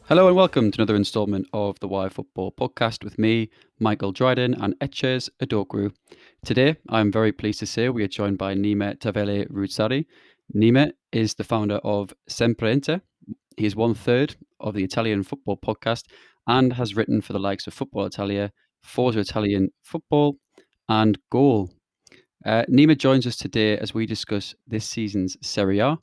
Hello and welcome to another instalment of the Wyfutbol podcast with me, Michael Dryden, and Etches Adokru. Today, I'm very pleased to say we are joined by Nima Tavallaey Roodsari. Nima is the founder of Sempre Inter. He is 1/3 of the Italian football podcast and has written for the likes of Football Italia, Forza Italian Football, and Goal. Nima joins us today as we discuss this season's Serie A,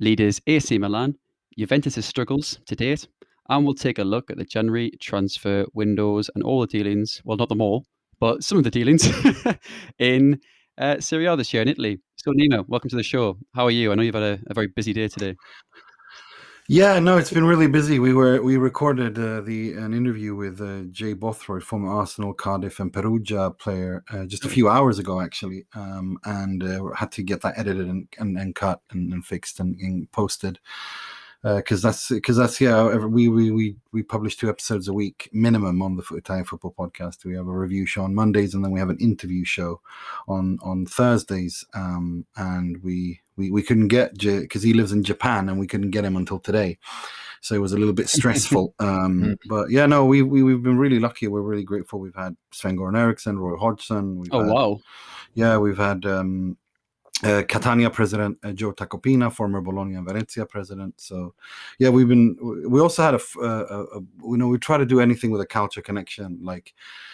leaders AC Milan, Juventus' struggles to date, and we'll take a look at the January transfer windows and all the dealings, well, not them all, but some of the dealings in Serie A this year in Italy. So, Nima, welcome to the show. How are you? I know you've had a very busy day today. Yeah, no, it's been really busy. We recorded an interview with Jay Bothroyd, former Arsenal, Cardiff, and Perugia player, just a few hours ago, actually, and had to get that edited and cut and fixed and posted because that's we publish 2 episodes a week minimum on the Italian Football Podcast. We have a review show on Mondays, and then we have an interview show on Thursdays, and we couldn't get because he lives in Japan, and we couldn't get him until today, so it was a little bit stressful. But yeah, no, we've been really lucky. We're really grateful. We've had Sven-Goran Eriksson, Roy Hodgson. Wow! Yeah, we've had Catania president Joe Tacopina, former Bologna and Venezia president. So, yeah, we also had we try to do anything with a culture connection. Like,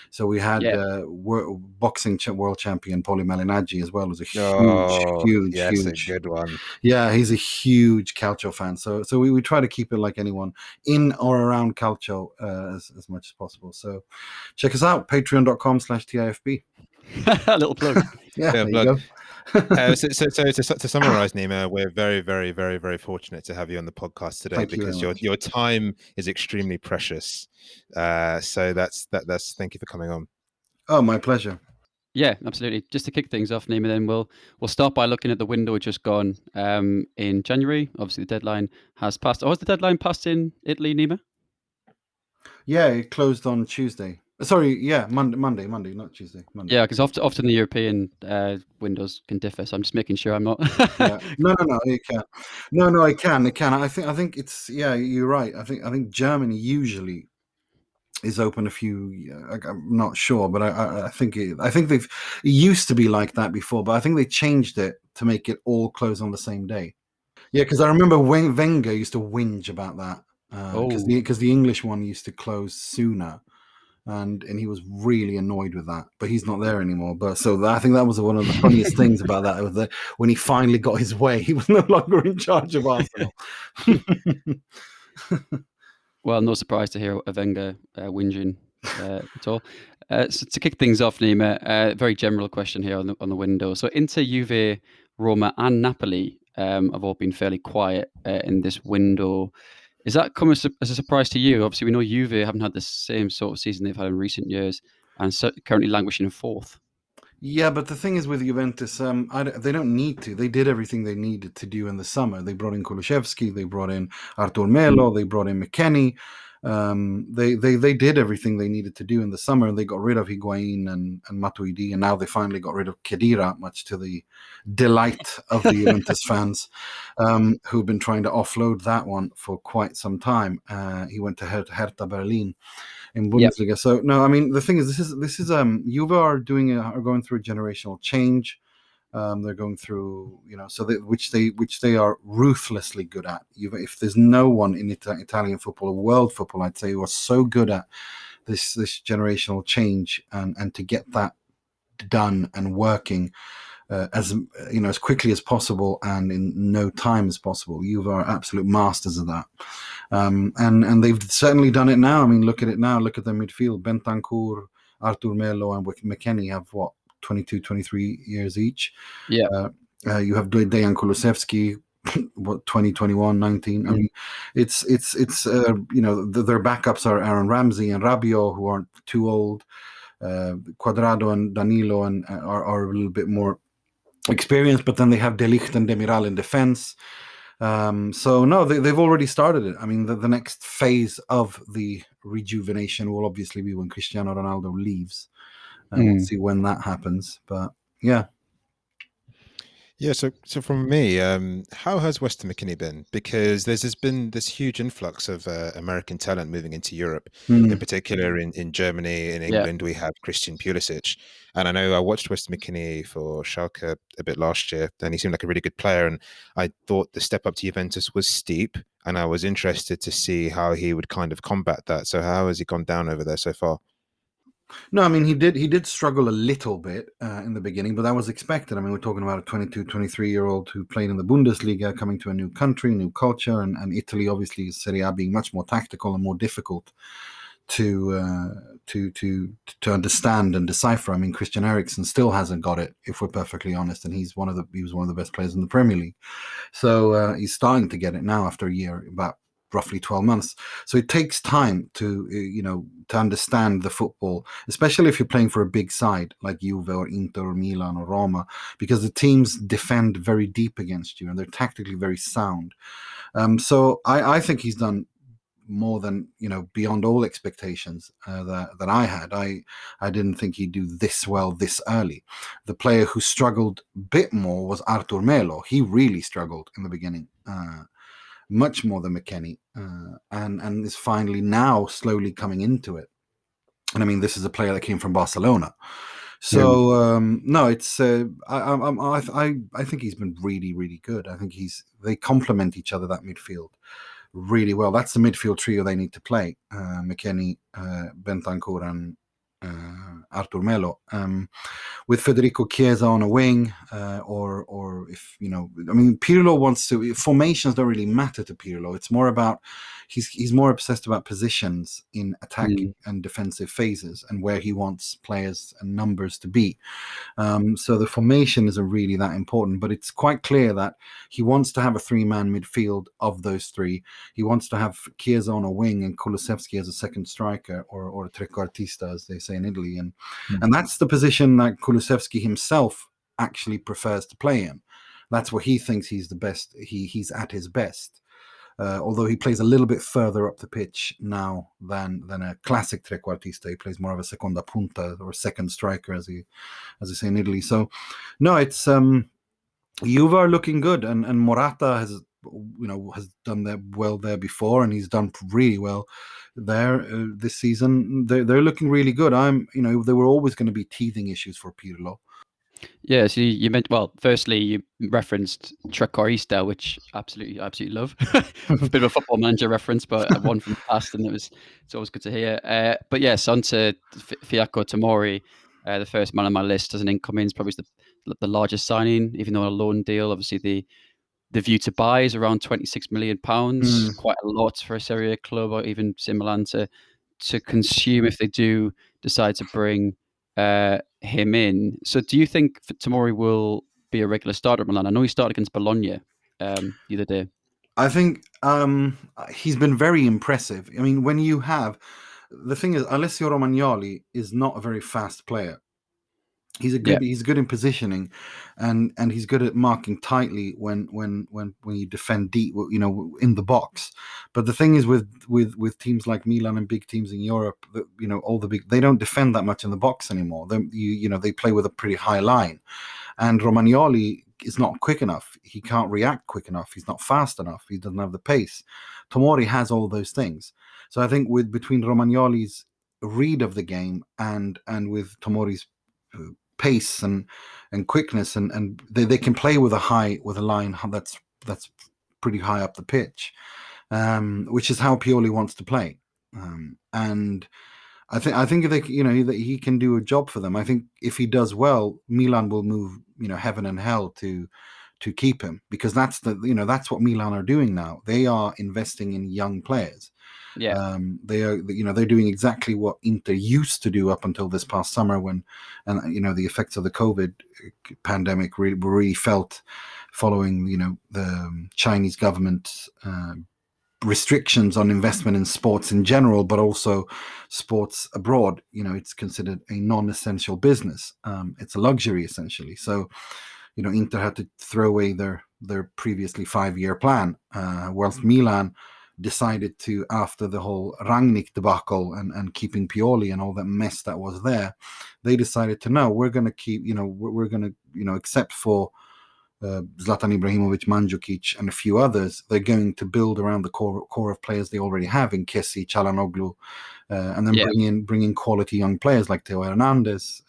so we had boxing world champion Poli Malignaggi as well. Was a huge, a good one. Yeah, he's a huge Calcio fan. So we try to keep it like anyone in or around Calcio as much as possible. So check us out, patreon.com/TIFB. A little plug. Yeah, there you go. So to summarize, Nima, we're very, very, very, very fortunate to have you on the podcast today. Thank because your time is extremely precious. So that's thank you for coming on. Oh, my pleasure. Yeah, absolutely. Just to kick things off, Nima, then we'll start by looking at the window just gone in January. Obviously, the deadline has passed. Oh, has the deadline passed in Italy, Nima? Yeah, it closed on Tuesday. Sorry, yeah, Monday, not Tuesday. Monday. Yeah, because often the European windows can differ, so I'm just making sure I'm not. Yeah. No, it can. No, it can. I think it's. Yeah, you're right. I think Germany usually is open a few. I'm not sure, but I think it used to be like that before, but I think they changed it to make it all close on the same day. Yeah, because I remember Wenger used to whinge about that because the English one used to close sooner. And he was really annoyed with that, but he's not there anymore. But I think that was one of the funniest things about that, was that when he finally got his way, he was no longer in charge of Arsenal. Well, no surprise to hear a Wenger whinging at all. So to kick things off, Nima, very general question here on the window. So Inter, Juve, Roma, and Napoli have all been fairly quiet in this window. Is that come as a surprise to you? Obviously, we know Juve haven't had the same sort of season they've had in recent years, and currently languishing in 4th. Yeah, but the thing is with Juventus, they don't need to. They did everything they needed to do in the summer. They brought in Kulusevski, they brought in Artur Melo, they brought in McKennie. They did everything they needed to do in the summer. They got rid of Higuain and Matuidi, and now they finally got rid of Khedira, much to the delight of the Juventus fans, who've been trying to offload that one for quite some time. He went to Hertha Berlin in Bundesliga. Yep. So no, I mean, the thing is, this is Juve are going through a generational change. They're going through, which they are ruthlessly good at. If there's no one in Italian football or world football, I'd say, who are so good at this generational change and to get that done and working as quickly as possible and in no time as possible. You are absolute masters of that, and they've certainly done it now. I mean, look at it now. Look at the midfield. Bentancur, Artur Melo, and McKennie have 22, 23 years each. Yeah. You have Dejan Kulusevski, 20, 21, 19. I mean, it's their backups are Aaron Ramsey and Rabiot, who aren't too old. Cuadrado and Danilo are a little bit more experienced, but then they have De Ligt and Demiral in defense. So no, they've already started it. I mean, the next phase of the rejuvenation will obviously be when Cristiano Ronaldo leaves. We'll see when that happens, but yeah. Yeah, so from me, how has Weston McKennie been? Because there's been this huge influx of American talent moving into Europe, in Hmm. particular in Germany, in Yeah. England, we have Christian Pulisic. And I know I watched Weston McKennie for Schalke a bit last year, and he seemed like a really good player. And I thought the step up to Juventus was steep, and I was interested to see how he would kind of combat that. So how has he gone down over there so far? No, I mean he did struggle a little bit in the beginning, but that was expected. I mean, we're talking about a 22, 23-year-old who played in the Bundesliga, coming to a new country, new culture, and Italy obviously is Serie A being much more tactical and more difficult to to understand and decipher. I mean, Christian Eriksen still hasn't got it, if we're perfectly honest, and he was one of the best players in the Premier League. So he's starting to get it now after a year, about roughly 12 months. So it takes time to to understand the football, especially if you're playing for a big side like Juve or Inter or Milan or Roma, because the teams defend very deep against you and they're tactically very sound. So I think he's done more than beyond all expectations that I had. I didn't think he'd do this well this early. The player who struggled a bit more was Artur Melo. He really struggled in the beginning, much more than McKennie, and is finally now slowly coming into it. And I mean, this is a player that came from Barcelona. Yeah. So no, it's I think he's been really really good. I think they complement each other, that midfield, really well. That's the midfield trio they need to play: McKennie, Bentancur, and Artur Melo. With Federico Chiesa on a wing, or if I mean, Pirlo wants to. Formations don't really matter to Pirlo. It's more about he's more obsessed about positions in Mm. attacking and defensive phases and where he wants players and numbers to be. So the formation isn't really that important, but it's quite clear that he wants to have a three-man midfield of those three. He wants to have Chiesa on a wing and Kulusevski as a second striker, or a trequartista, as they say in Italy, and that's the position that Kulusevski himself actually prefers to play in. That's where he thinks he's the best. He's at his best. Although he plays a little bit further up the pitch now than a classic trequartista. He plays more of a seconda punta, or second striker, as they say in Italy. So no, it's Juve are looking good, and Morata has done that well there before, and he's done really well there this season. They're looking really good. There were always going to be teething issues for Pirlo. Yeah, so you meant, well, firstly, you referenced Trecorista, which absolutely love. A bit of a football manager reference, but one from the past, and it's always good to hear. But yes, on to Fiaco Tomori, the first man on my list as an incoming. Is probably the largest signing, even though on a loan deal. Obviously, the view to buy is around £26 million, Mm. quite a lot for a Serie A club, or even Milan to consume if they do decide to bring him in. So do you think Tomori will be a regular starter at Milan? I know he started against Bologna the other day. I think he's been very impressive. I mean, when you have the thing is, Alessio Romagnoli is not a very fast player. Yeah, He's good in positioning, and he's good at marking tightly when you defend deep, in the box. But the thing is, with teams like Milan and big teams in Europe, that all the big, they don't defend that much in the box anymore. They play with a pretty high line, and Romagnoli is not quick enough. He can't react quick enough. He's not fast enough. He doesn't have the pace. Tomori has all those things. So I think between Romagnoli's read of the game and with Tomori's pace and quickness, and they can play with a line that's pretty high up the pitch, which is how Pioli wants to play. And I think that that he can do a job for them. I think if he does well, Milan will move heaven and hell to keep him, because that's what Milan are doing now. They are investing in young players. yeah, They're doing exactly what Inter used to do up until this past summer, when and the effects of the COVID pandemic were really felt following the Chinese government restrictions on investment in sports in general, but also sports abroad. It's considered a non-essential business. It's a luxury essentially. So Inter had to throw away their previously 5-year plan, whilst Milan decided to, after the whole Rangnick debacle and keeping Pioli and all that mess that was there, they decided to, no, we're going to keep, we're going to, except for Zlatan Ibrahimovic, Mandzukic, and a few others, they're going to build around the core of players they already have in Kessie, Çalhanoğlu, and then bring in quality young players like Theo Hernandez,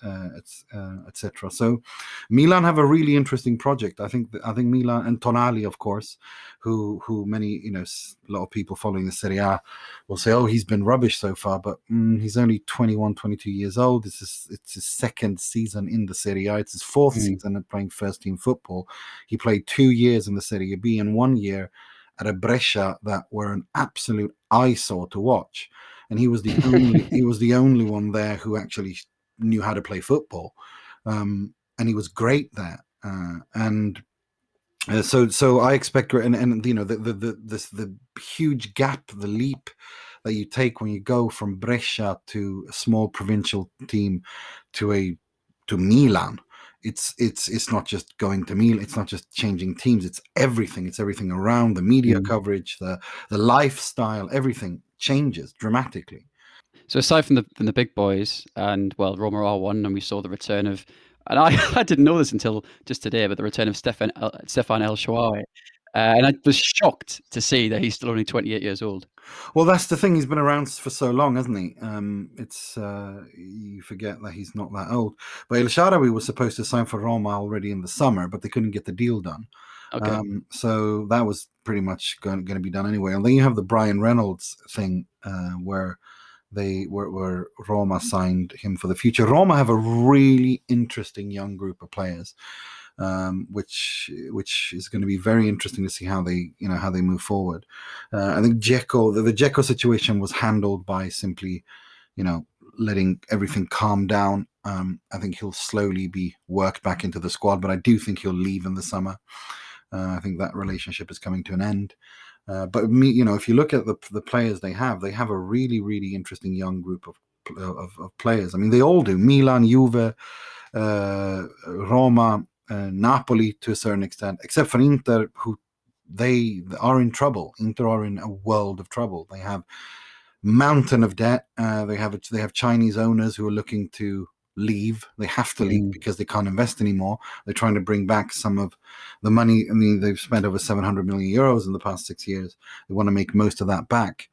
etc. So Milan have a really interesting project. I think Milan and Tonali, of course, who many a lot of people following the Serie A will say, oh, he's been rubbish so far, but he's only 21, 22 years old. It's his second season in the Serie A. It's his fourth season at playing first team football. He played 2 years in the Serie B and 1 year at a Brescia that were an absolute eyesore to watch. And he was the only one there who actually knew how to play football, and he was great there. So I expect, and the huge gap, the leap that you take when you go from Brescia to a small provincial team to Milan. It's not just going to Milan. It's not just changing teams. It's everything. It's everything around the media coverage, the lifestyle. Everything changes dramatically. So aside from the big boys, and well, Roma are one, and we saw the return of, and I didn't know this until just today, but the return of Stefan El Shaarawy, and I was shocked to see that he's still only 28 years old. Well, that's the thing. He's been around for so long, hasn't he? It's you forget that he's not that old. But El Shaarawy was supposed to sign for Roma already in the summer, but they couldn't get the deal done. Okay. So that was pretty much going to be done anyway. And then you have the Brian Reynolds thing, where Roma signed him for the future. Roma have a really interesting young group of players, which is going to be very interesting to see how they move forward. I think the Dzeko situation was handled by simply, letting everything calm down. I think he'll slowly be worked back into the squad, but I do think he'll leave in the summer. I think that relationship is coming to an end. But if you look at the players they have a really, really interesting young group of players. I mean, they all do. Milan, Juve, Roma, Napoli to a certain extent, except for Inter, who they are in trouble. Inter are in a world of trouble. They have mountain of debt. They have Chinese owners who are looking to leave. They have to leave because they can't invest anymore. They're trying to bring back some of the money. I mean, they've spent over 700 million euros in the past 6 years. They want to make most of that back.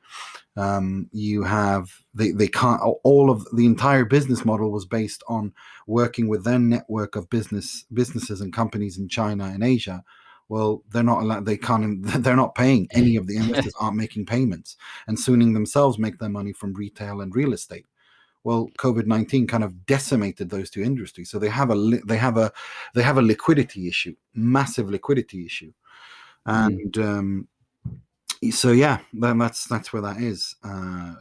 You have they can't. All of the entire business model was based on working with their network of businesses and companies in China and Asia. Well, they're not allowed. They can't. They're not paying. Any of the investors aren't making payments, and Suning themselves make their money from retail and real estate. Well, COVID-19 kind of decimated those two industries, so they have a liquidity issue, massive liquidity issue, and so yeah, that's where that is.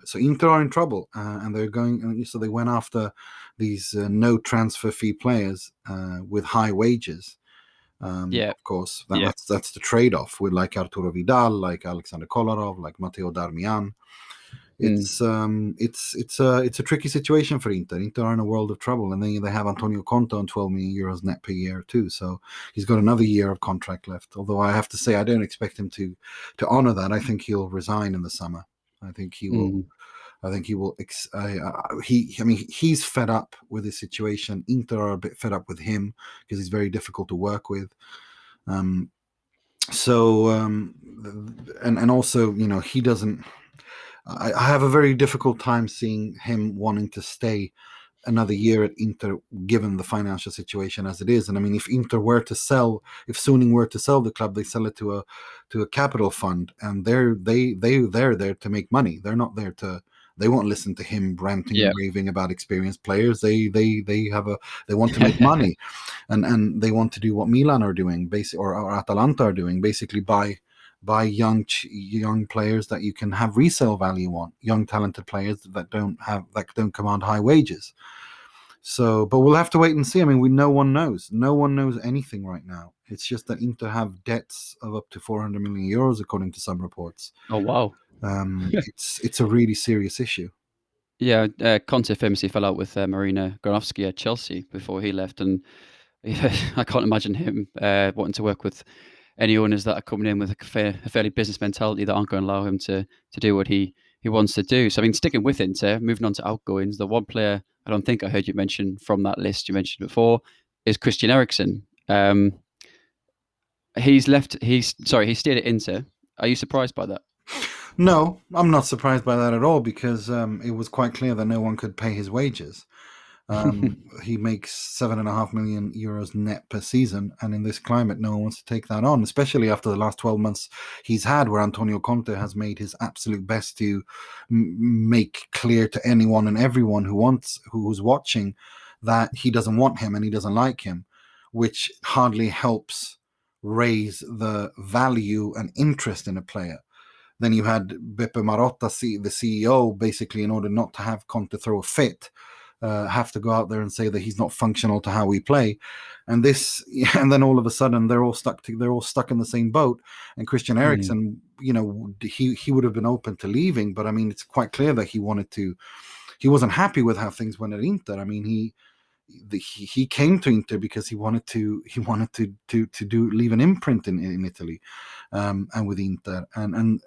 So Inter are in trouble, and they're going. So they went after these no transfer fee players with high wages. Of course, that's the trade-off with like Arturo Vidal, like Alexander Kolarov, like Matteo Darmian. It's a tricky situation for Inter. Inter are in a world of trouble, and then they have Antonio Conte on 12 million euros net per year too. So he's got another year of contract left. Although I have to say, I don't expect him to honor that. I think he'll resign in the summer. I think he will. I think he will. He's fed up with his situation. Inter are a bit fed up with him because he's very difficult to work with. And also, he doesn't. I have a very difficult time seeing him wanting to stay another year at Inter, given the financial situation as it is. And I mean, if Suning were to sell the club, they sell it to a capital fund, and they're there to make money. They're not there to. They won't listen to him ranting and raving about experienced players. They want to make money, and they want to do what Milan are doing, or Atalanta are doing, basically buy young players that you can have resale value on, young talented players that don't command high wages. So, but we'll have to wait and see. I mean, no one knows anything right now. It's just that Inter have debts of up to 400 million euros, according to some reports. Oh wow! It's a really serious issue. Yeah, Conte famously fell out with Marina Granovsky at Chelsea before he left, and I can't imagine him wanting to work with any owners that are coming in with a fairly business mentality that aren't going to allow him to do what he wants to do. So, I mean, sticking with Inter, moving on to outgoings, the one player I don't think I heard you mention from that list you mentioned before is Christian Eriksen. He's left. He stayed at Inter. Are you surprised by that? No, I'm not surprised by that at all because it was quite clear that no one could pay his wages. He makes €7.5 million net per season, and in this climate, no one wants to take that on, especially after the last 12 months he's had, where Antonio Conte has made his absolute best to make clear to anyone and everyone who's watching that he doesn't want him and he doesn't like him, which hardly helps raise the value and interest in a player. Then you had Beppe Marotta, the CEO, basically, in order not to have Conte throw a fit, have to go out there and say that he's not functional to how we play, and then all of a sudden they're all stuck in the same boat. And Christian Eriksen, he would have been open to leaving, but I mean, it's quite clear that he wasn't happy with how things went at Inter. I mean, he came to Inter because he wanted to leave an imprint in Italy, and with Inter, and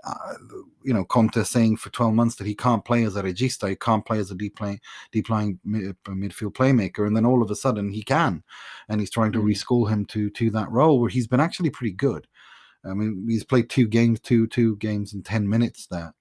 Conte saying for 12 months that he can't play as a regista, he can't play as a deep lying midfield playmaker, and then all of a sudden he can, and he's trying to reschool him to that role where he's been actually pretty good. I mean, he's played two games in 10 minutes there.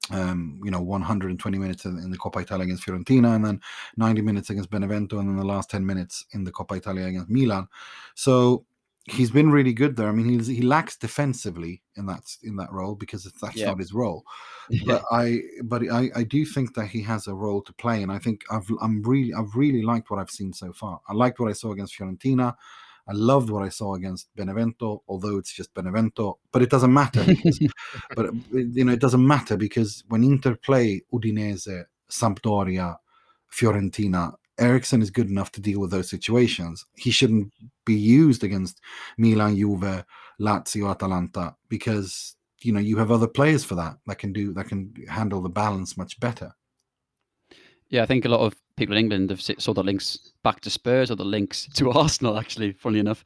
120 minutes in the Coppa Italia against Fiorentina, and then 90 minutes against Benevento, and then the last 10 minutes in the Coppa Italia against Milan. So he's been really good there. I mean, he lacks defensively in that role because that's not his role. Yeah. But I do think that he has a role to play, and I think I've really liked what I've seen so far. I liked what I saw against Fiorentina. I loved what I saw against Benevento, although it's just Benevento. But it doesn't matter because, it doesn't matter because when Inter play Udinese, Sampdoria, Fiorentina, Eriksen is good enough to deal with those situations. He shouldn't be used against Milan, Juve, Lazio, Atalanta because you have other players for that can handle the balance much better. Yeah, I think a lot of people in England have saw the links back to Spurs or the links to Arsenal, actually, funnily enough,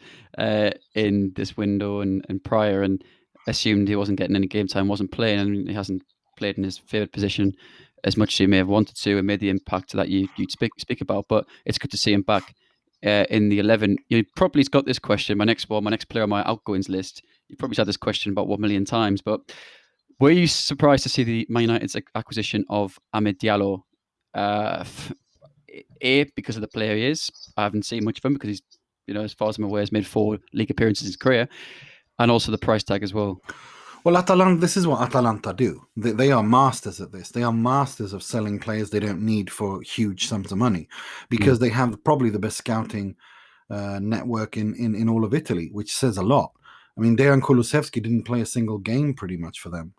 in this window and prior, and assumed he wasn't getting any game time, wasn't playing, and he hasn't played in his favoured position as much as he may have wanted to, and made the impact that you'd speak about. But it's good to see him back in the 11. You probably got this question. My next player on my outgoings list. You probably had this question about 1 million times, but were you surprised to see the Man United's acquisition of Amid Diallo? Because of the player he is. I haven't seen much of him because he's, as far as I'm aware, has made 4 league appearances in his career, and also the price tag as well. Well, Atalanta, this is what Atalanta do. They are masters at this. They are masters of selling players they don't need for huge sums of money because they have probably the best scouting network in all of Italy, which says a lot. I mean, Dejan Kulusevski didn't play a single game pretty much for them,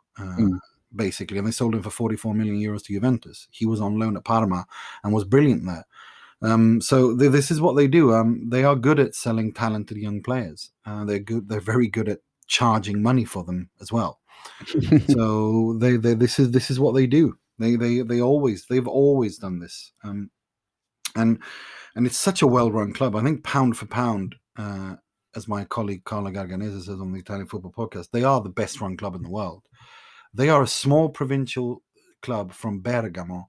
basically, and they sold him for €44 million to Juventus. He was on loan at Parma and was brilliant there. So this is what they do. They are good at selling talented young players. They're very good at charging money for them as well. So this is what they do. They've always done this. And it's such a well-run club. I think pound for pound, as my colleague Carla Garganese says on the Italian Football Podcast, they are the best-run club in the world. They are a small provincial club from Bergamo,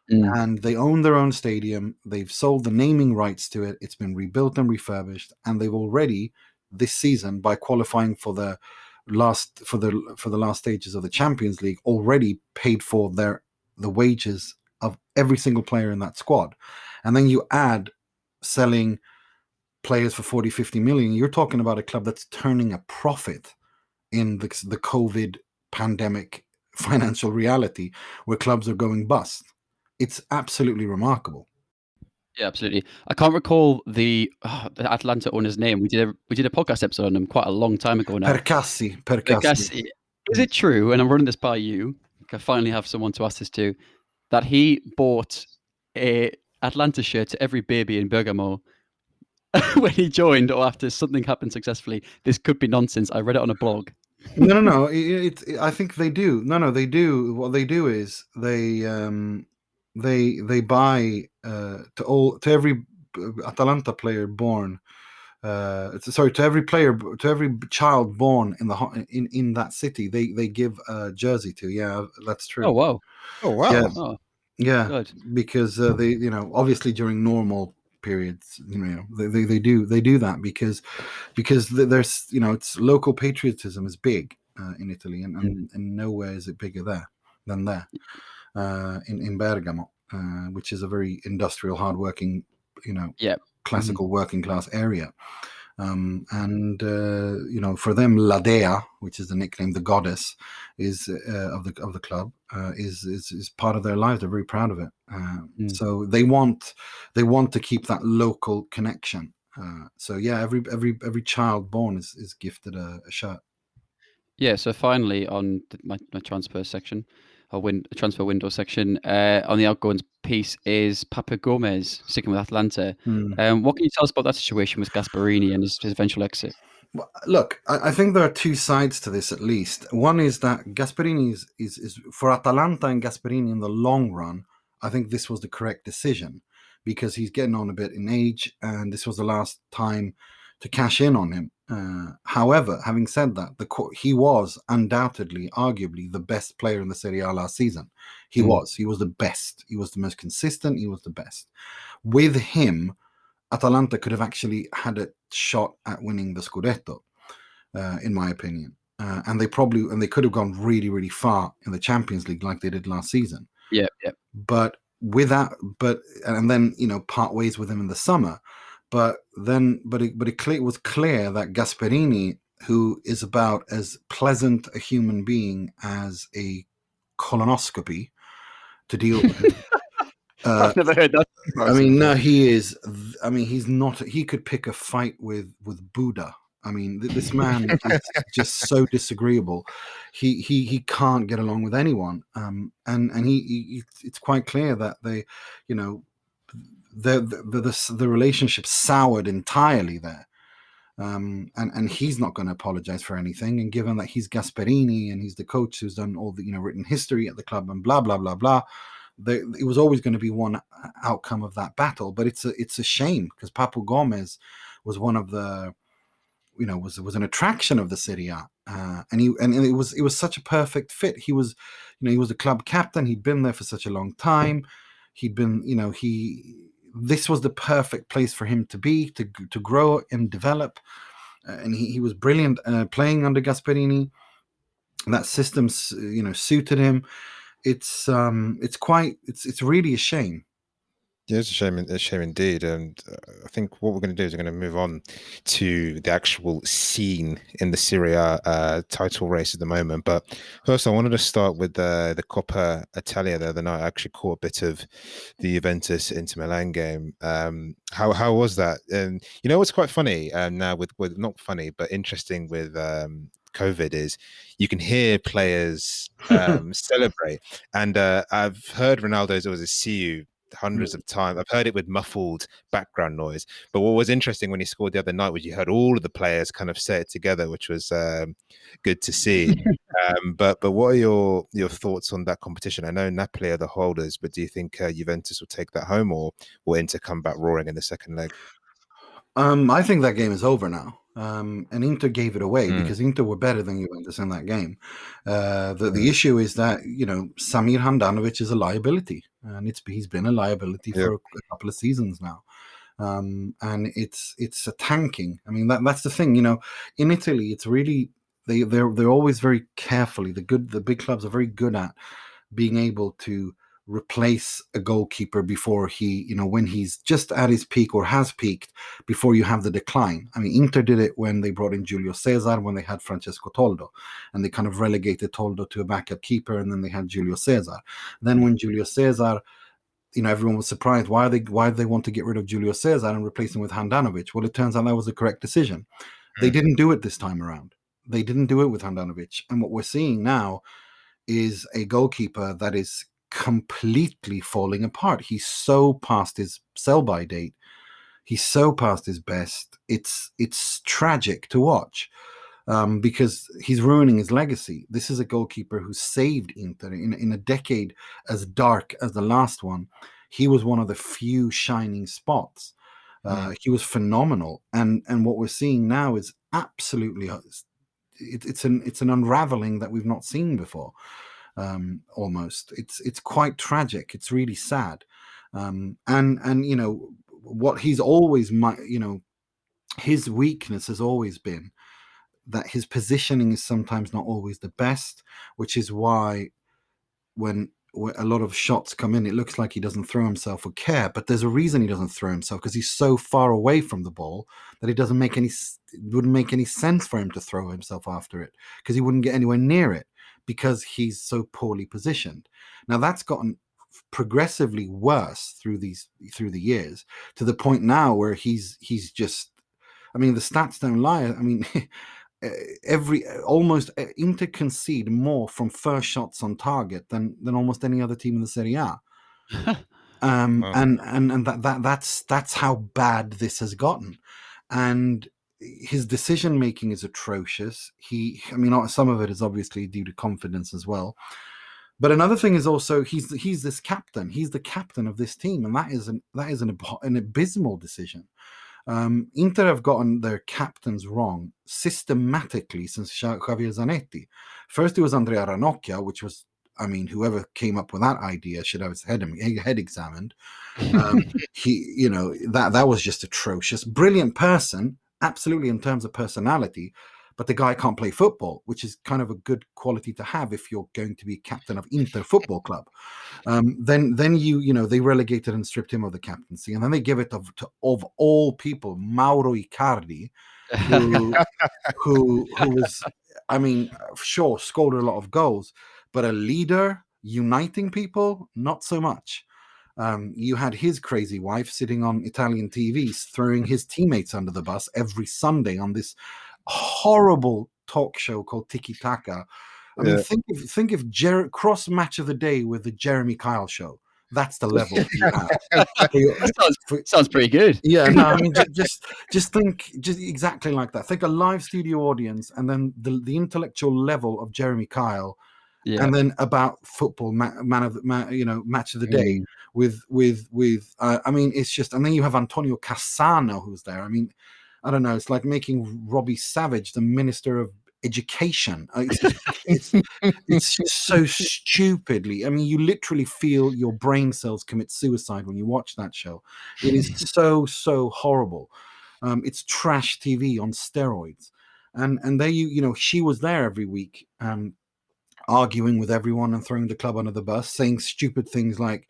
and they own their own stadium. They've sold the naming rights to it. It's been rebuilt and refurbished, and they've already this season, by qualifying for the last stages of the Champions League, already paid for the wages of every single player in that squad. And then you add selling players for 40-50 million, you're talking about a club that's turning a profit in the COVID pandemic financial reality where clubs are going bust. It's absolutely remarkable. Yeah, absolutely. I can't recall the Atlanta owner's name. We did a podcast episode on him quite a long time ago now. Percassi. Is it true, and I'm running this by you, I finally have someone to ask this to, that he bought a Atlanta shirt to every baby in Bergamo when he joined, or after something happened successfully? This could be nonsense. I read it on a blog. No. I think they do. No, they do. What they do is they buy to every Atalanta player born. To every child born in that city, they give a jersey to. Yeah, that's true. Oh wow! Oh wow! Yeah, Oh, yeah. good. Because they, obviously during normal periods. They do that because there's it's local patriotism is big in Italy, and nowhere is it bigger there than there in Bergamo, which is a very industrial, hardworking, Yeah. classical working class area. For them, La Dea, which is the nickname, the goddess, is of the club, is part of their lives. They're very proud of it. So they want to keep that local connection. So yeah, every child born is gifted a shirt. Yeah, so finally on my transfer section, or transfer window section, on the outgoings piece is Papa Gomez, sticking with Atalanta. What can you tell us about that situation with Gasparini and his eventual exit? Well, look, I think there are two sides to this at least. One is that Gasparini is for Atalanta and Gasparini in the long run. I think this was the correct decision because he's getting on a bit in age, and this was the last time to cash in on him. However, having said that, he was undoubtedly, arguably, the best player in the Serie A last season. He was the best. He was the most consistent. He was the best. With him, Atalanta could have actually had a shot at winning the Scudetto, in my opinion, and they could have gone really, really far in the Champions League like they did last season. Yeah. But and then part ways with him in the summer. But it was clear that Gasparini, who is about as pleasant a human being as a colonoscopy to deal with. I've never heard that. I mean, no, he is. I mean, he's not. He could pick a fight with Buddha. I mean, this man is just so disagreeable. He can't get along with anyone. And it's quite clear that the relationship soured entirely there. And he's not going to apologize for anything. And given that he's Gasparini and he's the coach who's done all the written history at the club and blah blah blah blah, it was always going to be one outcome of that battle. But it's a shame because Papu Gomez was one of the was an attraction of the Serie A, and it was such a perfect fit. He was he was the club captain. He'd been there for such a long time. He'd been this was the perfect place for him to be, to grow and develop. And he was brilliant playing under Gasparini. That system, suited him. It's really a shame. Yeah, it's a shame indeed. And I think what we're going to do is we're going to move on to the actual scene in the Serie A title race at the moment. But first, I wanted to start with the Coppa Italia the other night. I actually caught a bit of the Juventus Inter Milan game. How was that? And what's quite funny now with not funny but interesting with COVID is you can hear players celebrate. And I've heard Ronaldo's always a see you hundreds of times. I've heard it with muffled background noise. But what was interesting when he scored the other night was you heard all of the players kind of say it together, which was good to see. But what are your thoughts on that competition? I know Napoli are the holders, but do you think Juventus will take that home, or will Inter come back roaring in the second leg? I think that game is over now. And Inter gave it away because Inter were better than Juventus in that game. The issue is that Samir Handanovic is a liability, and he's been a liability for a couple of seasons now. And it's a tanking. I mean that's the thing. In Italy, it's really they're always very carefully. The big clubs are very good at being able to replace a goalkeeper before he, when he's just at his peak or has peaked, before you have the decline. I mean, Inter did it when they brought in Giulio Cesar, when they had Francesco Toldo, and they kind of relegated Toldo to a backup keeper, and then they had Giulio Cesar. Then when Giulio Cesar, everyone was surprised. Why did they want to get rid of Giulio Cesar and replace him with Handanovic? Well, it turns out that was the correct decision. They didn't do it this time around. They didn't do it with Handanovic. And what we're seeing now is a goalkeeper that is completely falling apart. He's so past his sell-by date. He's so past his best. It's tragic to watch because he's ruining his legacy. This is a goalkeeper who saved Inter in a decade as dark as the last one. He was one of the few shining spots. He was phenomenal, and what we're seeing now is absolutely it's an unraveling that we've not seen before. Almost, it's quite tragic. It's really sad, and what he's always, his weakness has always been that his positioning is sometimes not always the best, which is why when a lot of shots come in, it looks like he doesn't throw himself with care. But there's a reason he doesn't throw himself, because he's so far away from the ball that it wouldn't make any sense for him to throw himself after it, because he wouldn't get anywhere near it because he's so poorly positioned. Now that's gotten progressively worse through the years, to the point now where he's just, I mean, the stats don't lie. I mean, Inter concede more from first shots on target than almost any other team in the Serie A. Wow. And that's how bad this has gotten. And his decision making is atrocious. I mean, some of it is obviously due to confidence as well. But another thing is also he's this captain. He's the captain of this team, and that is an abysmal decision. Inter have gotten their captains wrong systematically since Javier Zanetti. First it was Andrea Ranocchia, which was, I mean, whoever came up with that idea should have his head examined. That was just atrocious. Brilliant person, absolutely, in terms of personality, but the guy can't play football, which is kind of a good quality to have if you're going to be captain of Inter Football Club. Then they relegated and stripped him of the captaincy, and then they give it to of all people, Mauro Icardi, who was, I mean, sure, scored a lot of goals, but a leader, uniting people, not so much. You had his crazy wife sitting on Italian TVs, throwing his teammates under the bus every Sunday on this horrible talk show called Tiki Taka. I mean, think if cross match of the day with the Jeremy Kyle show. That's the level you have. Sounds pretty good. Yeah, no, I mean, just think, just exactly like that. Think a live studio audience, and then the intellectual level of Jeremy Kyle, and then about football, match of the day with I mean, it's just, and then you have Antonio Cassano who's there. I mean, I don't know, it's like making Robbie Savage the Minister of Education. It's so stupidly, I mean, you literally feel your brain cells commit suicide when you watch that show. It is so horrible. It's trash TV on steroids. And there she was there every week, arguing with everyone and throwing the club under the bus, saying stupid things like,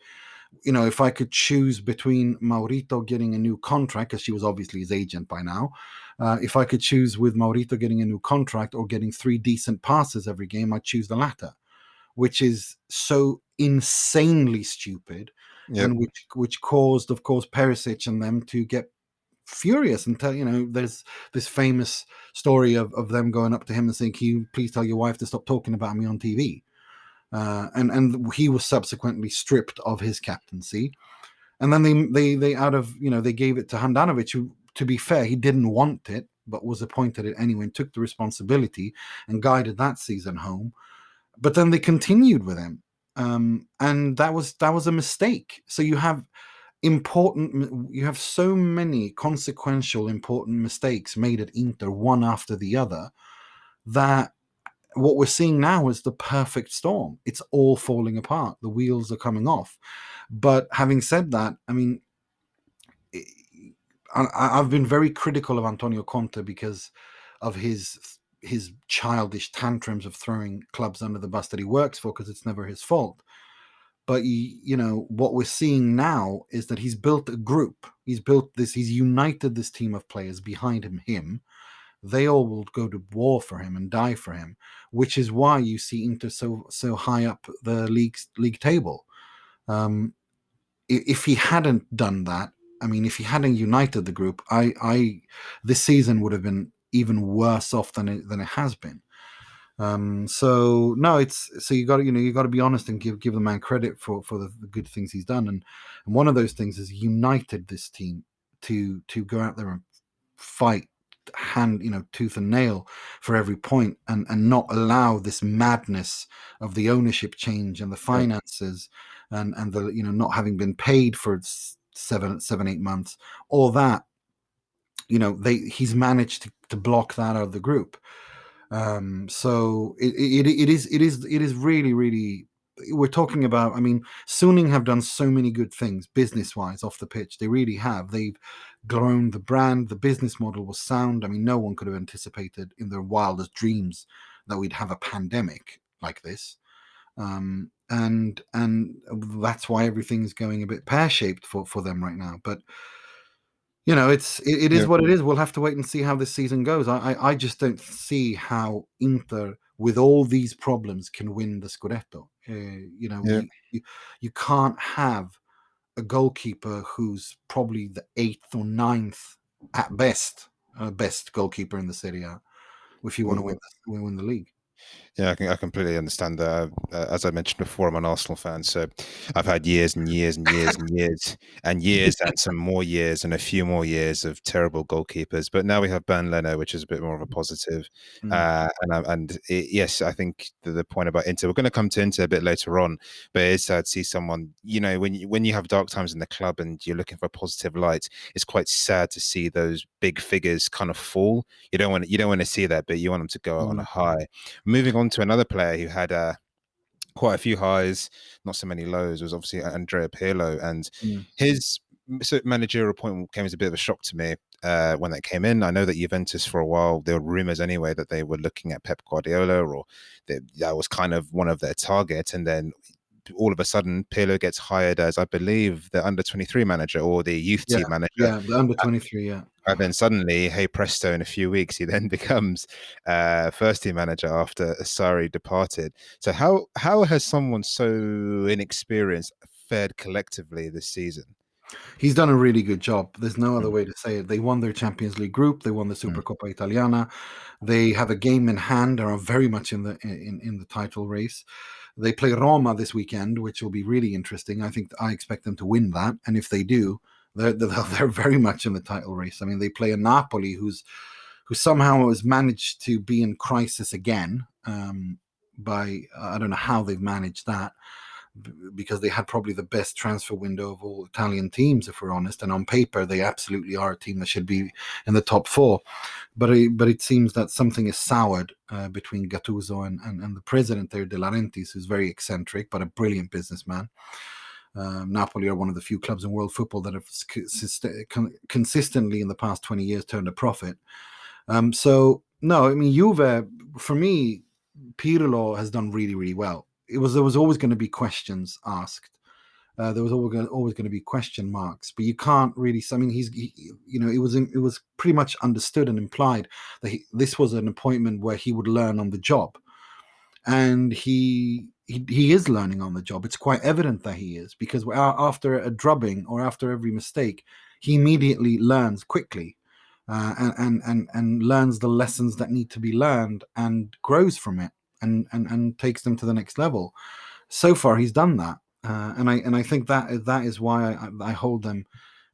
if I could choose between Maurito getting a new contract, because she was obviously his agent by now, if I could choose with Maurito getting a new contract or getting 3 decent passes every game, I'd choose the latter, which is so insanely stupid, and which caused, of course, Perisic and them to get furious and tell, there's this famous story of them going up to him and saying, "Can you please tell your wife to stop talking about me on TV?" And he was subsequently stripped of his captaincy, and then they out of they gave it to Handanovic, who, to be fair, he didn't want it but was appointed it anyway and took the responsibility and guided that season home. But then they continued with him, and that was a mistake. So you have so many consequential important mistakes made at Inter, one after the other, that what we're seeing now is the perfect storm. It's all falling apart. The wheels are coming off. But having said that, I mean, I've been very critical of Antonio Conte because of his childish tantrums of throwing clubs under the bus that he works for, because it's never his fault. But what we're seeing now is that he's built a group. He's united this team of players behind him. They all will go to war for him and die for him, which is why you see Inter so high up the league table. If he hadn't done that, I mean, if he hadn't united the group, this season would have been even worse off than it has been. So you got to be honest and give the man credit for the good things he's done, and one of those things is united this team to go out there and fight tooth and nail for every point, and not allow this madness of the ownership change and the finances and the not having been paid for 7-8 months, all that. He's managed to block that out of the group. So it is really, really, we're talking about. I mean, Suning have done so many good things business-wise off the pitch. They really have. They've grown the brand. The business model was sound. I mean, no one could have anticipated in their wildest dreams that we'd have a pandemic like this. And that's why everything's going a bit pear-shaped for them right now. But it is Yeah. what it is. We'll have to wait and see how this season goes. I just don't see how Inter, with all these problems, can win the Scudetto. Yeah. You can't have a goalkeeper who's probably the eighth or ninth at best goalkeeper in the Serie A if you want to win the league. Yeah, I completely understand that. As I mentioned before, I'm an Arsenal fan, so I've had years and years and years and years and years and some more years and a few more years of terrible goalkeepers. But now we have Ben Leno, which is a bit more of a positive. Yes, I think the point about Inter, we're going to come to Inter a bit later on, but it's sad to see someone, when you have dark times in the club and you're looking for a positive light, it's quite sad to see those big figures kind of fall. You don't want to see that, but you want them to go out on a high. Moving on to another player who had quite a few highs, not so many lows, was obviously Andrea Pirlo, and his managerial appointment came as a bit of a shock to me when that came in. I know that Juventus, for a while, there were rumours anyway that they were looking at Pep Guardiola, or that was kind of one of their targets, and then all of a sudden Pirlo gets hired as, I believe, the under-23 manager or the youth team manager. Yeah, the under-23, yeah. And then suddenly, hey presto, in a few weeks, he then becomes first team manager after Sarri departed. So how has someone so inexperienced fared collectively this season? He's done a really good job. There's no other way to say it. They won their Champions League group. They won the Supercoppa Italiana. They have a game in hand and are very much in the title race. They play Roma this weekend, which will be really interesting. I expect them to win that, and if they do, they're very much in the title race. I mean, they play a Napoli who somehow has managed to be in crisis again. I don't know how they've managed that, because they had probably the best transfer window of all Italian teams, if we're honest. And on paper, they absolutely are a team that should be in the top four. But it seems that something is soured between Gattuso and the president there, De Laurentiis, who's very eccentric but a brilliant businessman. Napoli are one of the few clubs in world football that have consistently in the past 20 years turned a profit. So, no, I mean, Juve, for me, Pirlo has done really, really well. There was always going to be questions asked. There was always going to be question marks, but you can't really. I mean, it was pretty much understood and implied that this was an appointment where he would learn on the job, and he is learning on the job. It's quite evident that he is, because after a drubbing or after every mistake, he immediately learns quickly. And learns the lessons that need to be learned and grows from it and takes them to the next level. So far, he's done that, and I think that is why I hold them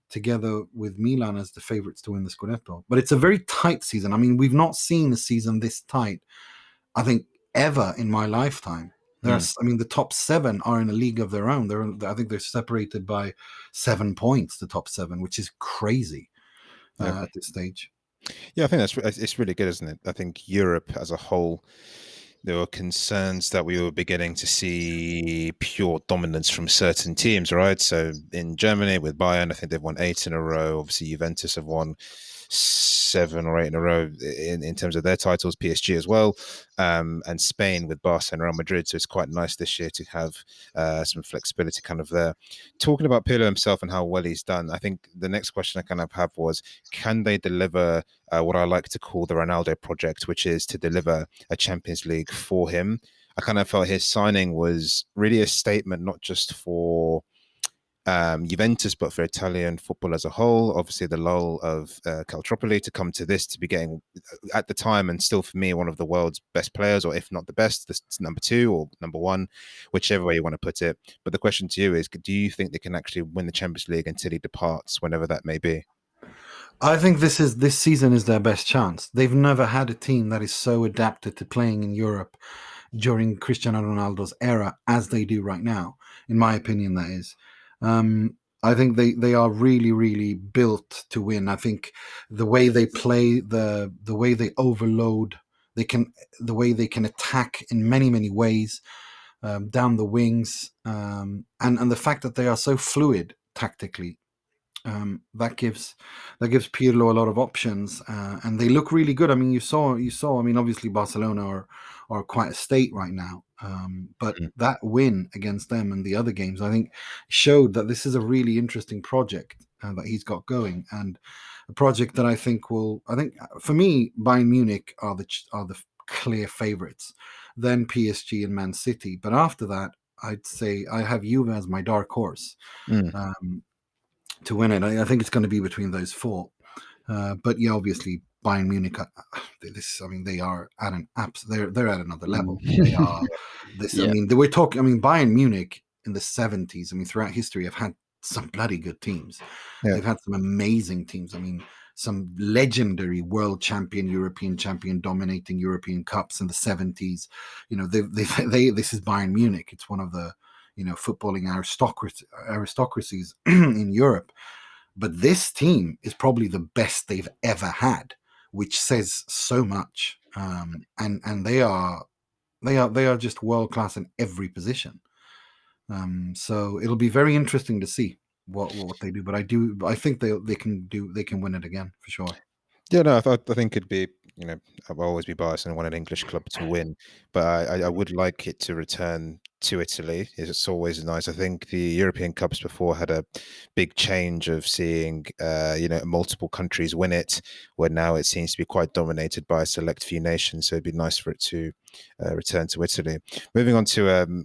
together with Milan as the favourites to win the Scudetto. But it's a very tight season. I mean, we've not seen a season this tight, I think, ever in my lifetime. I mean, the top seven are in a league of their own. I think they're separated by 7 points, the top seven, which is crazy. At this stage. Yeah, I think it's really good, isn't it? I think Europe as a whole, there were concerns that we were beginning to see pure dominance from certain teams, right? So in Germany with Bayern, I think they've won 8 in a row. Obviously, Juventus have won 7 or 8 in a row in terms of their titles, PSG as well, and Spain with Barca and Real Madrid. So it's quite nice this year to have some flexibility kind of there. Talking about Pirlo himself and how well he's done, I think the next question I kind of have was, can they deliver what I like to call the Ronaldo project, which is to deliver a Champions League for him? I kind of felt his signing was really a statement, not just for Juventus, but for Italian football as a whole. Obviously, the lull of Calciopoli to come to this, to be getting, at the time, and still for me, one of the world's best players, or if not the best, this number 2 or number 1, whichever way you want to put it. But the question to you is, do you think they can actually win the Champions League until he departs, whenever that may be? I think this season is their best chance. They've never had a team that is so adapted to playing in Europe during Cristiano Ronaldo's era as they do right now. In my opinion, that is. I think they are really, really built to win. I think the way they play, the way they overload, the way they can attack in many, many ways. down the wings, and the fact that they are so fluid tactically. That gives Pirlo a lot of options, and they look really good. I mean, you saw. I mean, obviously Barcelona are quite a state right now, but that win against them and the other games, I think, showed that this is a really interesting project that he's got going, and a project that I think will. I think for me, Bayern Munich are the clear favourites, then PSG and Man City, but after that, I'd say I have Juve as my dark horse. To win it. I think it's going to be between those four. But yeah, obviously Bayern Munich. They are at an they're at another level. They are this. I Yeah. mean, we're talking. I mean, Bayern Munich in the 70s. I mean, throughout history, have had some bloody good teams. Yeah. They've had some amazing teams. I mean, some legendary world champion, European champion, dominating European cups in the 70s. You know, this is Bayern Munich. It's one of the footballing aristocracies in Europe. But this team is probably the best they've ever had, which says so much. And they are just world class in every position. So it'll be very interesting to see what they do. But I think they can win it again for sure. Yeah, no, I think it'd be, I'll always be biased and want an English club to win, but I would like it to return to Italy. It's always nice. I think the European Cups before had a big change of seeing, multiple countries win it, where now it seems to be quite dominated by a select few nations. So it'd be nice for it to return to Italy. Moving on to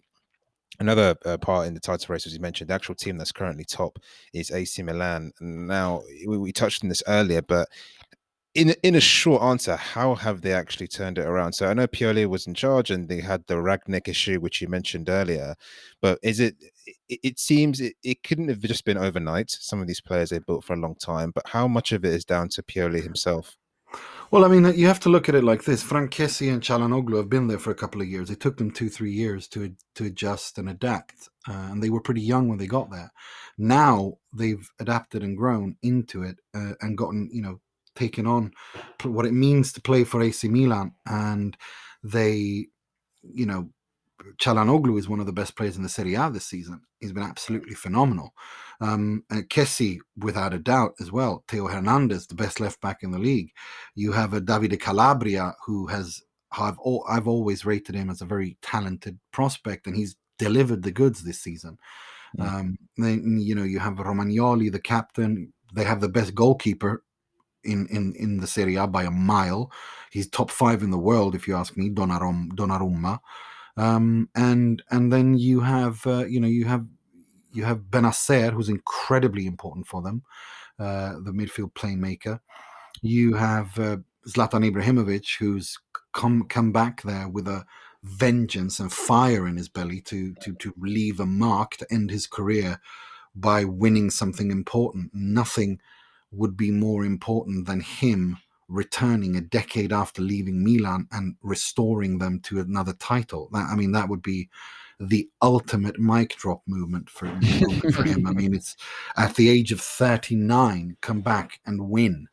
another part in the title race, as you mentioned, the actual team that's currently top is AC Milan. Now, we touched on this earlier, but in a short answer, how have they actually turned it around? So I know Pioli was in charge and they had the Ragnick issue, which you mentioned earlier, but it seems it couldn't have just been overnight. Some of these players they built for a long time, but how much of it is down to Pioli himself? Well, I mean, you have to look at it like this. Franchesi and Çalhanoğlu have been there for a couple of years. It took them 2-3 years to adjust and adapt, and they were pretty young when they got there. Now they've adapted and grown into it, and gotten, taken on what it means to play for AC Milan, and they, Çalhanoğlu is one of the best players in the Serie A this season. He's been absolutely phenomenal. Kessie, without a doubt, as well. Theo Hernandez, the best left back in the league. You have a Davide Calabria, who I've always rated him as a very talented prospect, and he's delivered the goods this season. Then you have Romagnoli, the captain. They have the best goalkeeper in the Serie A by a mile. He's top 5 in the world, if you ask me. Donnarumma. And then you have Benacer, who's incredibly important for them, the midfield playmaker. You have Zlatan Ibrahimovic, who's come back there with a vengeance and fire in his belly to leave a mark, to end his career by winning something important. Nothing would be more important than him returning a decade after leaving Milan and restoring them to another title. That would be the ultimate mic drop moment for him. I mean, it's at the age of 39, come back and win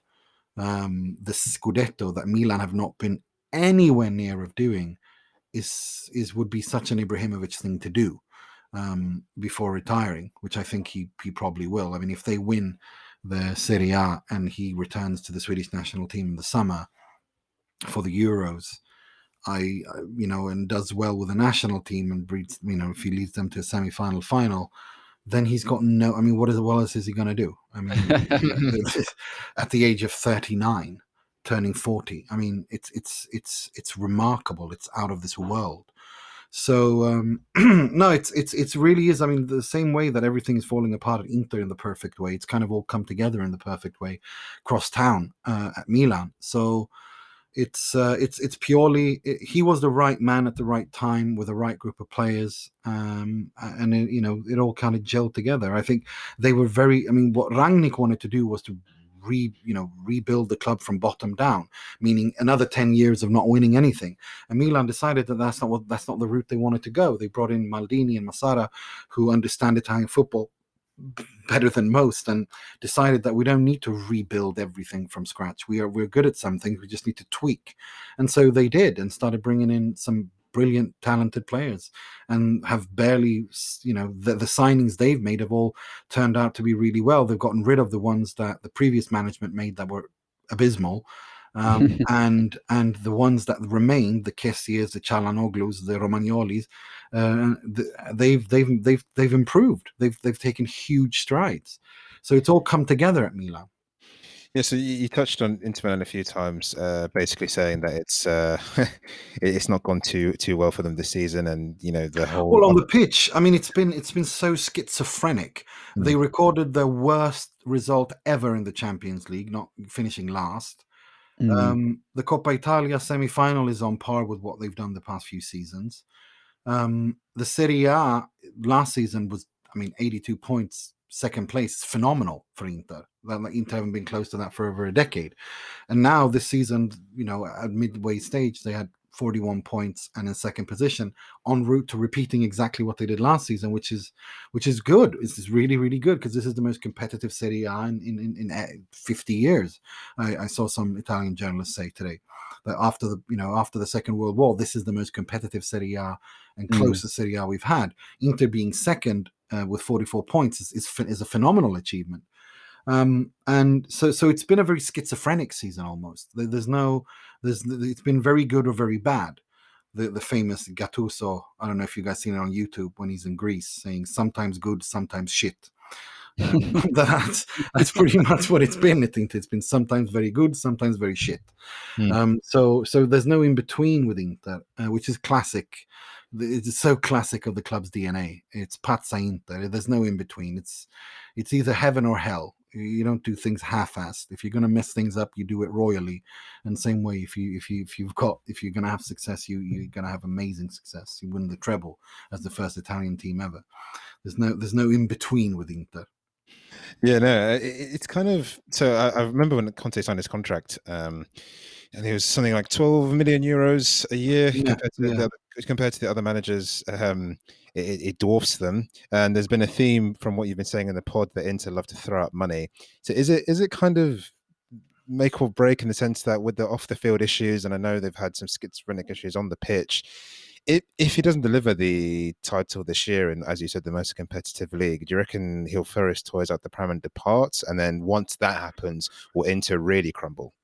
the Scudetto that Milan have not been anywhere near of doing would be such an Ibrahimovic thing to do before retiring, which I think he probably will. I mean, if they win the Serie A and he returns to the Swedish national team in the summer for the Euros, and does well with the national team and breeds, if he leads them to a semi-final final, then he's got no. I mean, what else is he going to do? I mean, at the age of 39, turning 40. I mean, it's remarkable. It's out of this world. So no, it's really is. I mean, the same way that everything is falling apart at Inter in the perfect way, it's kind of all come together in the perfect way cross town at Milan. So it's purely he was the right man at the right time with the right group of players, and it all kind of gelled together. I think they were very. I mean, what Rangnick wanted to do was to rebuild the club from bottom down, meaning another 10 years of not winning anything. And Milan decided that that's not the route they wanted to go. They brought in Maldini and Massara, who understand Italian football better than most, and decided that we don't need to rebuild everything from scratch. We're good at some things, we just need to tweak. And so they did, and started bringing in some brilliant, talented players, and have barely, the signings they've made have all turned out to be really well. They've gotten rid of the ones that the previous management made that were abysmal. And the ones that remained, the Kessiers, the Çalhanoğlu's, the Romagnolis, they've improved. They've taken huge strides. So it's all come together at Milan. Yeah, so you touched on Inter Milan a few times, basically saying that it's not gone too well for them this season, and the whole. Well, on the pitch, I mean, it's been so schizophrenic. They recorded their worst result ever in the Champions League, not finishing last. The Coppa Italia semi-final is on par with what they've done the past few seasons. The Serie A last season was, 82 points, second place. It's phenomenal for Inter. Inter haven't been close to that for over a decade. And now this season, at midway stage, they had 41 points and in second position, en route to repeating exactly what they did last season, which is good. It's really, really good, because this is the most competitive Serie A in 50 years. I saw some Italian journalists say today that after the Second World War, this is the most competitive Serie A and closest Serie A we've had. Inter being second with 44 points is a phenomenal achievement. And so it's been a very schizophrenic season almost. It's been very good or very bad. The famous Gattuso, I don't know if you guys seen it on YouTube when he's in Greece, saying sometimes good, sometimes shit. That's pretty much what it's been. I think it's been sometimes very good, sometimes very shit. So there's no in between with Inter, which is classic. It's so classic of the club's DNA. It's Pazza Inter. There's no in between. It's either heaven or hell. You don't do things half-assed. If you're going to mess things up, you do it royally. And same way, if you're going to have success, you're going to have amazing success. You win the treble as the first Italian team ever. There's no in between with Inter. Yeah, no, it's kind of. So I remember when Conte signed his contract, and it was something like 12 million euros a year compared to the other managers. It dwarfs them, and there's been a theme from what you've been saying in the pod that Inter love to throw out money. So is it kind of make or break in the sense that with the off the field issues, and I know they've had some schizophrenic issues on the pitch, if he doesn't deliver the title this year, and as you said, the most competitive league, do you reckon he'll throw his toys out the pram and depart? And then once that happens, will Inter really crumble?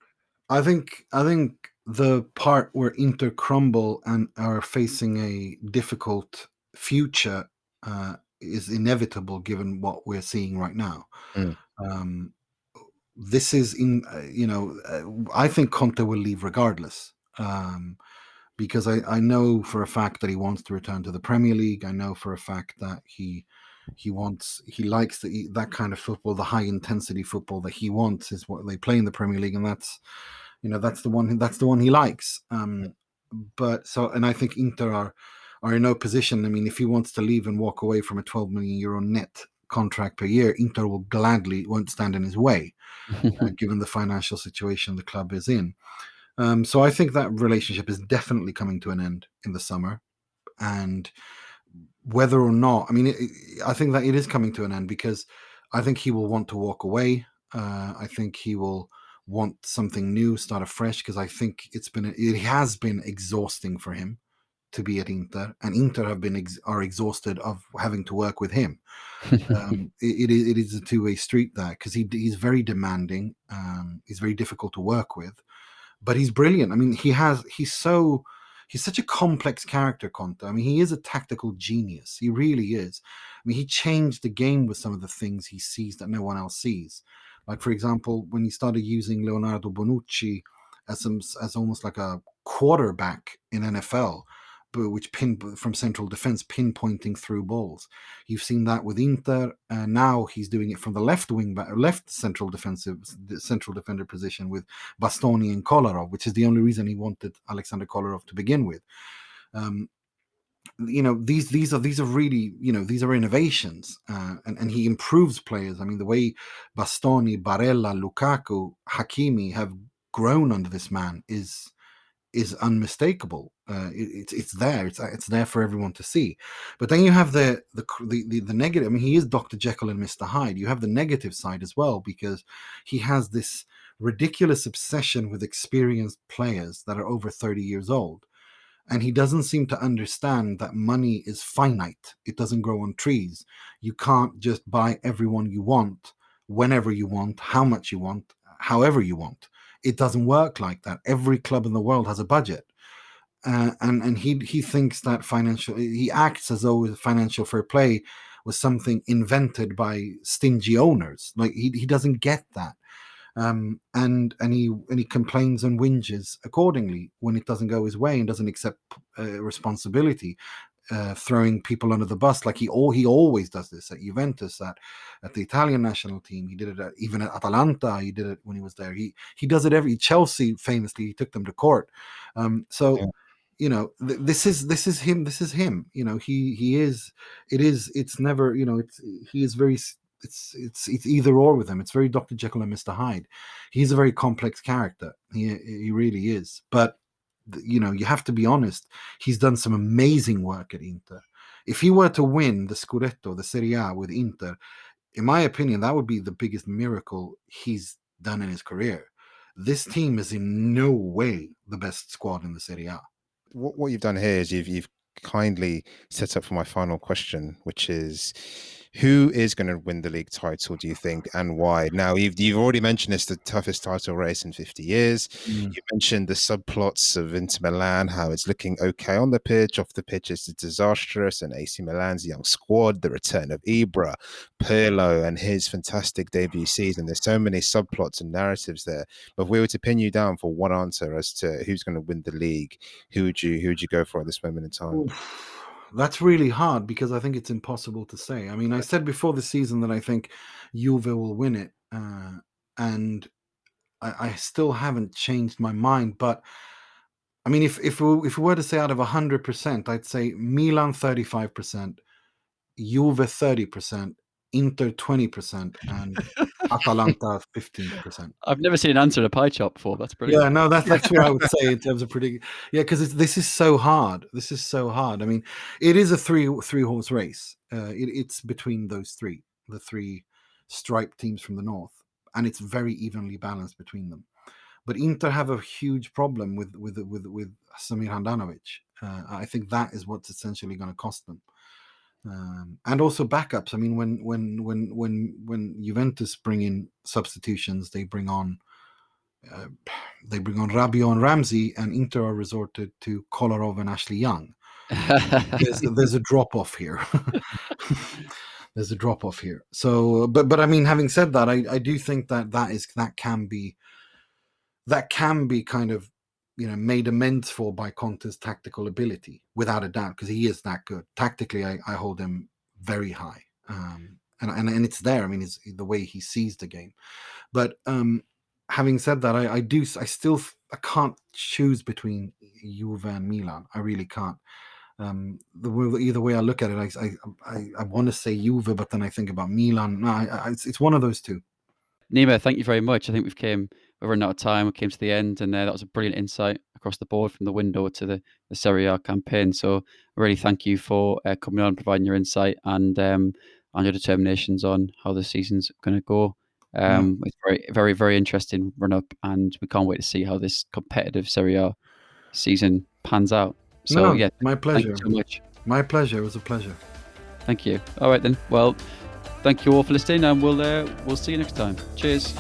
I think the part where Inter crumble and are facing a difficult future is inevitable given what we're seeing right now. This is I think Conte will leave regardless. Because I know for a fact that he wants to return to the Premier League. I know for a fact that he likes that kind of football, the high intensity football that he wants is what they play in the Premier League, and that's the one he likes. And I think Inter are in no position. I mean, if he wants to leave and walk away from a 12 million euro net contract per year, Inter won't stand in his way, given the financial situation the club is in. So I think that relationship is definitely coming to an end in the summer, and whether or not, I think that it is coming to an end because I think he will want to walk away. I think he will want something new, start afresh, because I think it has been exhausting for him to be at Inter, and Inter are exhausted of having to work with him. It is a two-way street there, because he's very demanding. He's very difficult to work with. But he's brilliant. I mean, he's such a complex character, Conte. I mean, he is a tactical genius. He really is. I mean, he changed the game with some of the things he sees that no one else sees. Like, for example, when he started using Leonardo Bonucci as almost like a quarterback in NFL, which from central defense, pinpointing through balls. You've seen that with Inter, and now he's doing it from the left central defender position with Bastoni and Kolarov, which is the only reason he wanted Alexander Kolarov to begin with. These are really, these are innovations, and he improves players. I mean, the way Bastoni, Barella, Lukaku, Hakimi have grown under this man is unmistakable. It's there. It's there for everyone to see. But then you have the negative. I mean, he is Dr. Jekyll and Mr. Hyde. You have the negative side as well, because he has this ridiculous obsession with experienced players that are over 30 years old. And he doesn't seem to understand that money is finite. It doesn't grow on trees. You can't just buy everyone you want, whenever you want, how much you want, however you want. It doesn't work like that. Every club in the world has a budget. And he thinks that he acts as though financial fair play was something invented by stingy owners. Like he doesn't get that. And he complains and whinges accordingly when it doesn't go his way and doesn't accept responsibility, throwing people under the bus like he always does this at Juventus, at the Italian national team. He did it even at Atalanta. He did it when he was there. He does it every Chelsea. Famously, he took them to court. So. Yeah. You know, this is him. This is him. You know, he is. It is. It's never. You know, he is very. It's either or with him. It's very Dr. Jekyll and Mr. Hyde. He's a very complex character. He really is. But you know, you have to be honest. He's done some amazing work at Inter. If he were to win the Scudetto, the Serie A with Inter, in my opinion, that would be the biggest miracle he's done in his career. This team is in no way the best squad in the Serie A. What you've done here is you've kindly set up for my final question, which is, who is going to win the league title, do you think, and why? Now, you've already mentioned it's the toughest title race in 50 years. You mentioned the subplots of Inter Milan, how it's looking okay on the pitch, off the pitch it's disastrous, and AC Milan's young squad, the return of Ibra, Pirlo, and his fantastic debut season. There's so many subplots and narratives there. But if we were to pin you down for one answer as to who's going to win the league, who would you go for at this moment in time? Oof. That's really hard because I think it's impossible to say. I mean, I said before the season that I think Juve will win it, and I still haven't changed my mind. But I mean, if we were to say out of 100%, I'd say Milan 35%, Juve 30%, Inter 20%, and Atalanta 15%. I've never seen an answer in a pie chart before. That's brilliant. Yeah, no, that's what I would say in terms of predicting. Yeah, because this is so hard. This is so hard. I mean, it is a three horse race. It's between those three, the three striped teams from the north, and it's very evenly balanced between them. But Inter have a huge problem with Samir Handanovic. I think that is what's essentially going to cost them. And also backups. I mean, when Juventus bring in substitutions, they bring on Rabiot and Ramsey, and Inter are resorted to Kolarov and Ashley Young. There's a drop off here. There's a drop off here. So, but I mean, having said that, I do think that can be kind of, you know, made amends for by Conte's tactical ability, without a doubt, because he is that good tactically. I hold him very high, and it's there. I mean, it's the way he sees the game. But having said that, I can't choose between Juve and Milan. I really can't. Either way I look at it, I want to say Juve, but then I think about Milan. No, it's one of those two. Nima, thank you very much. I think we're running out of time. We came to the end, and that was a brilliant insight across the board from the window to the Serie A campaign. So I really thank you for coming on, providing your insight and your determinations on how the season's going to go. It's very, very, very interesting run up, and we can't wait to see how this competitive Serie A season pans out. So yeah, my pleasure. Thank you so much. My pleasure. It was a pleasure. Thank you. All right then. Well, thank you all for listening, and we'll see you next time. Cheers.